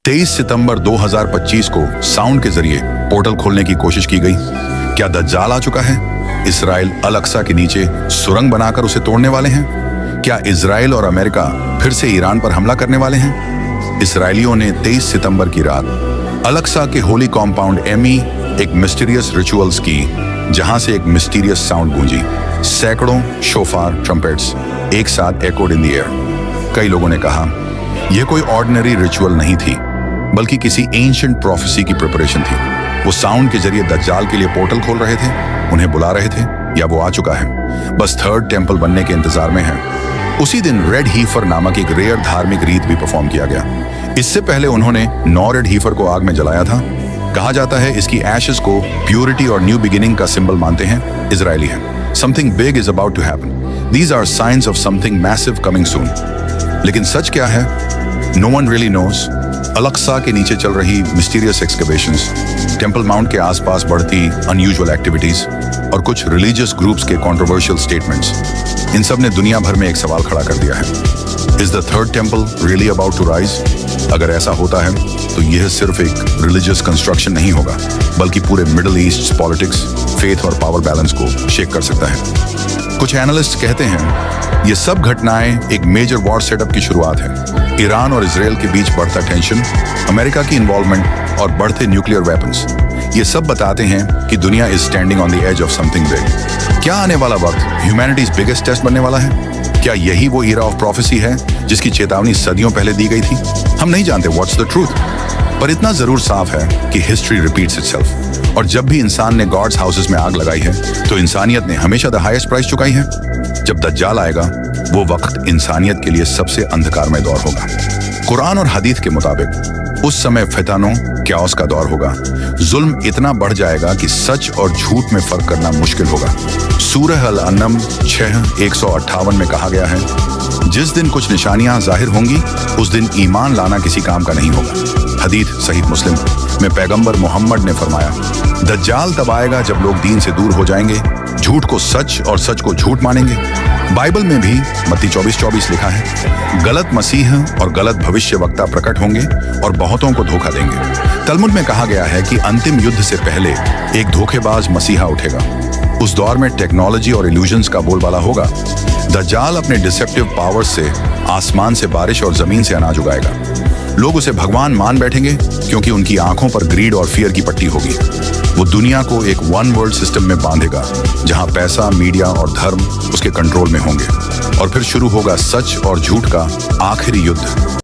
23 सितंबर 2025 को साउंड के जरिए पोर्टल खोलने की कोशिश की गई। क्या दज्जाल आ चुका है? इसराइल अल-अक्सा के नीचे सुरंग बनाकर उसे तोड़ने वाले हैं? क्या इसराइल और अमेरिका फिर से ईरान पर हमला करने वाले हैं? इसराइलियों ने 23 सितंबर की रात अल-अक्सा के होली कॉम्पाउंड एमी एक मिस्टीरियस रिचुअल्स की, जहां से एक मिस्टीरियस साउंड गूंजी। सैकड़ों शोफार ट्रम्पेट्स एक साथ एकोड इन द एयर। कई लोगों ने कहा यह कोई ऑर्डिनरी रिचुअल नहीं थी, बल्कि किसी एंशिएंट प्रोफेसी की प्रिपरेशन थी। वो साउंड के जरिए दज्जाल के लिए पोर्टल खोल रहे थे, उन्हें बुला रहे थे, या वो आ चुका है, बस थर्ड टेंपल बनने के इंतजार में है। उसी दिन रेड हीफर नामक एक रेयर धार्मिक रीत भी परफॉर्म किया गया। इससे पहले उन्होंने 9 रेड हीफर को आग में जलाया था। कहा जाता है इसकी एशेस को प्योरिटी और न्यू बिगिनिंग का सिंबल मानते हैं इजरायली है। Something big is about to happen. These are signs of something massive coming soon. लेकिन सच क्या है? No one really knows. Al Aqsa के नीचे चल रही मिस्टीरियस एक्सकवेशंस, टेंपल माउंट के आसपास बढ़ती अनयूजुअल एक्टिविटीज और कुछ रिलीजियस ग्रुप्स के कंट्रोवर्शियल स्टेटमेंट्स, इन सब ने दुनिया भर में एक सवाल खड़ा कर दिया है। Is the third temple really about to rise? अगर ऐसा होता है तो यह सिर्फ एक रिलीजियस कंस्ट्रक्शन नहीं होगा, बल्कि पूरे मिडिल ईस्ट पॉलिटिक्स, फेथ और पावर बैलेंस को शेक कर सकता है। कुछ एनालिस्ट कहते हैं ये सब घटनाएं एक मेजर वॉर सेटअप की शुरुआत है। ईरान और इजराइल के बीच बढ़ता टेंशन, अमेरिका की इन्वॉल्वमेंट और बढ़ते न्यूक्लियर वेपन्स, ये सब बताते हैं कि दुनिया is standing on the edge of something big. क्या आने वाला वक्त ह्यूमैनिटीज बिगेस्ट टेस्ट बनने वाला है? क्या यही वो ईरा ऑफ प्रोफेसी है जिसकी चेतावनी सदियों पहले दी गई थी? हम नहीं जानते व्हाट्स द ट्रूथ, पर इतना जरूर साफ है कि हिस्ट्री रिपीट्स इटसेल्फ। और जब भी इंसान ने गॉड्स हाउसेस में आग लगाई है, तो इंसानियत ने हमेशा द हाईएस्ट प्राइस चुकाई है। जब दज्जाल आएगा, वो वक्त इंसानियत के लिए सबसे अंधकारमय दौर होगा। कुरान और हदीस के मुताबिक उस समय फितनों, क्याओस का दौर होगा। जुल्म इतना बढ़ जाएगा कि सच और झूठ में फर्क करना मुश्किल होगा। सूरह अल-अन्नम 6:158 में कहा गया है, जिस दिन कुछ निशानियां जाहिर होंगी, उस दिन ईमान लाना किसी काम का नहीं होगा। हदीस सहीह मुस्लिम में पैगंबर मोहम्मद ने फरमाया, दज्जाल तब आएगा जब लोग दीन से दूर हो जाएंगे, झूठ को सच और सच को झूठ मानेंगे। बाइबल में भी मत्ती 24:24 लिखा है, गलत मसीह और गलत भविष्यवक्ता प्रकट होंगे और बहुतों को धोखा देंगे। तलमुद में कहा गया है कि अंतिम युद्ध से पहले एक धोखेबाज मसीहा उठेगा। उस दौर में टेक्नोलॉजी और इल्यूजन्स का बोलबाला होगा। दज्जाल अपने डिसेप्टिव पावर से आसमान से बारिश और जमीन से अनाज उगाएगा। लोग उसे भगवान मान बैठेंगे क्योंकि उनकी आंखों पर ग्रीड और फियर की पट्टी होगी। वो दुनिया को एक वन वर्ल्ड सिस्टम में बांधेगा, जहां पैसा, मीडिया और धर्म उसके कंट्रोल में होंगे। और फिर शुरू होगा सच और झूठ का आखिरी युद्ध।